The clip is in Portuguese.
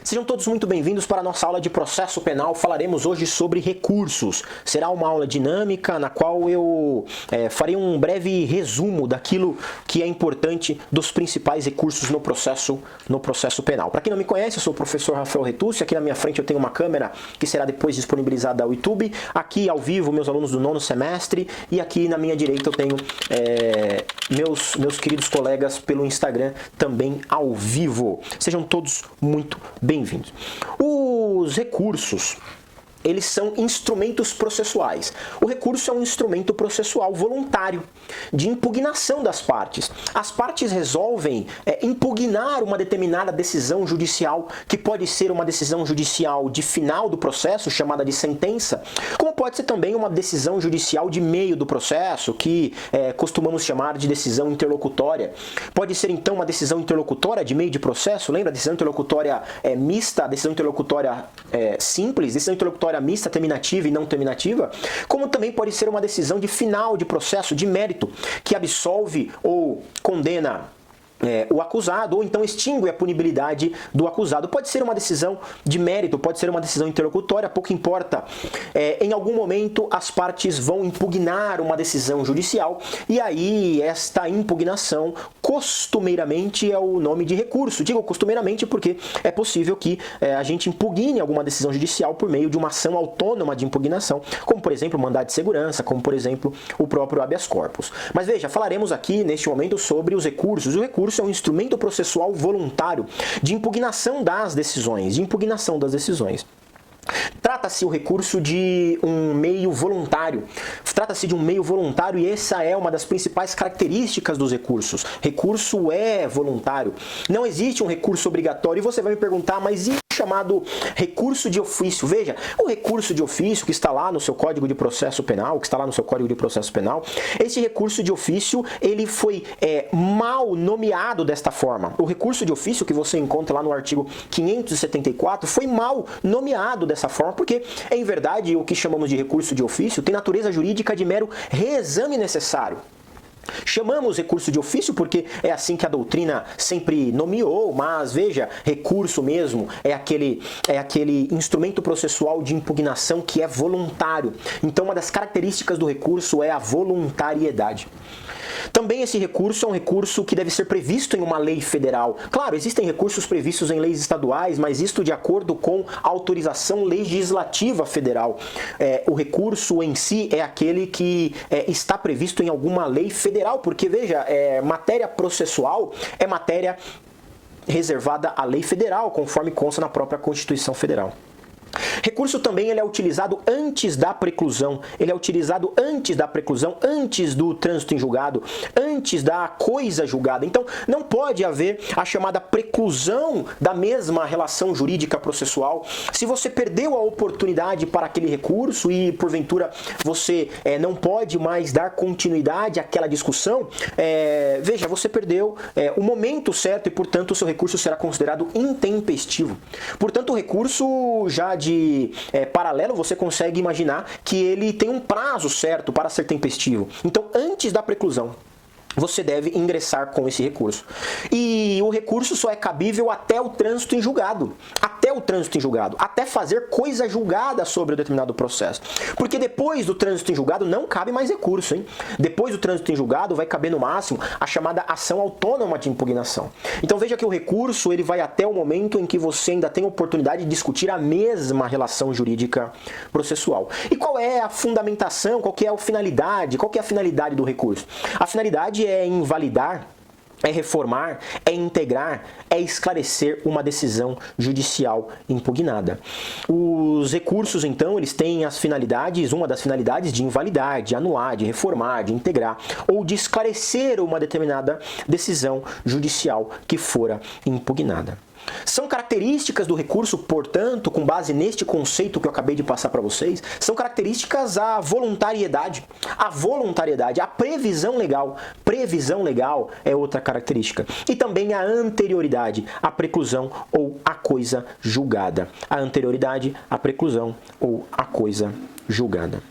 Sejam todos muito bem-vindos para a nossa aula de processo penal. Falaremos hoje sobre recursos. Será uma aula dinâmica na qual eu farei um breve resumo daquilo que é importante dos principais recursos no processo penal. Para quem não me conhece, eu sou o professor Rafael Retucci. Aqui na minha frente eu tenho uma câmera que será depois disponibilizada ao YouTube. Aqui ao vivo, meus alunos do 9º semestre. E aqui na minha direita eu tenho meus queridos colegas pelo Instagram também ao vivo. Sejam todos muito bem-vindos. Os recursos, eles são instrumentos processuais. O recurso é um instrumento processual voluntário de impugnação das partes. As partes resolvem impugnar uma determinada decisão judicial, que pode ser uma decisão judicial de final do processo, chamada de sentença, como pode ser também uma decisão judicial de meio do processo, que costumamos chamar de decisão interlocutória. Pode ser então uma decisão interlocutória de meio de processo, lembra? Decisão interlocutória mista, decisão interlocutória simples, decisão interlocutória mista, terminativa e não terminativa, como também pode ser uma decisão de final de processo, de mérito, que absolve ou condena o acusado, ou então extingue a punibilidade do acusado. Pode ser uma decisão de mérito, pode ser uma decisão interlocutória, pouco importa. Em algum momento as partes vão impugnar uma decisão judicial e aí esta impugnação costumeiramente é o nome de recurso. Digo costumeiramente porque é possível que a gente impugne alguma decisão judicial por meio de uma ação autônoma de impugnação, como por exemplo o mandado de segurança, como por exemplo o próprio habeas corpus. Mas veja, falaremos aqui neste momento sobre os recursos. O recurso é um instrumento processual voluntário de impugnação das decisões, Trata-se o recurso de um meio voluntário. Trata-se de um meio voluntário e essa é uma das principais características dos recursos. Recurso é voluntário. Não existe um recurso obrigatório. E você vai me perguntar, mas e chamado recurso de ofício? Veja, o recurso de ofício que está lá no seu Código de Processo Penal, esse recurso de ofício, ele foi mal nomeado desta forma. O recurso de ofício que você encontra lá no artigo 574 foi mal nomeado dessa forma, porque, em verdade, o que chamamos de recurso de ofício tem natureza jurídica de mero reexame necessário. Chamamos recurso de ofício porque é assim que a doutrina sempre nomeou, mas veja, recurso mesmo é aquele instrumento processual de impugnação que é voluntário. Então uma das características do recurso é a voluntariedade. Também esse recurso é um recurso que deve ser previsto em uma lei federal. Claro, existem recursos previstos em leis estaduais, mas isto de acordo com a autorização legislativa federal. O recurso em si é aquele que está previsto em alguma lei federal, porque veja, matéria processual é matéria reservada à lei federal, conforme consta na própria Constituição Federal. Recurso também ele é utilizado antes da preclusão. Antes do trânsito em julgado, antes da coisa julgada. Então, não pode haver a chamada preclusão da mesma relação jurídica processual. Se você perdeu a oportunidade para aquele recurso e, porventura, você não pode mais dar continuidade àquela discussão, veja, você perdeu o momento certo e, portanto, o seu recurso será considerado intempestivo. Portanto, o recurso já de paralelo, você consegue imaginar que ele tem um prazo certo para ser tempestivo. Então, antes da preclusão, você deve ingressar com esse recurso. E o recurso só é cabível até o trânsito em julgado. Até fazer coisa julgada sobre o determinado processo. Porque depois do trânsito em julgado não cabe mais recurso, hein? Depois do trânsito em julgado vai caber no máximo a chamada ação autônoma de impugnação. Então veja que o recurso ele vai até o momento em que você ainda tem oportunidade de discutir a mesma relação jurídica processual. E qual é a fundamentação, qual que é a finalidade? Qual que é a finalidade do recurso? A finalidade é invalidar, é reformar, é integrar, é esclarecer uma decisão judicial impugnada. Os recursos, então, eles têm as finalidades, uma das finalidades de invalidar, de anular, de reformar, de integrar, ou de esclarecer uma determinada decisão judicial que fora impugnada. São características do recurso, portanto, com base neste conceito que eu acabei de passar para vocês, são características a voluntariedade, a previsão legal. Previsão legal é outra característica. E também a anterioridade, a preclusão ou a coisa julgada. A anterioridade, a preclusão ou a coisa julgada.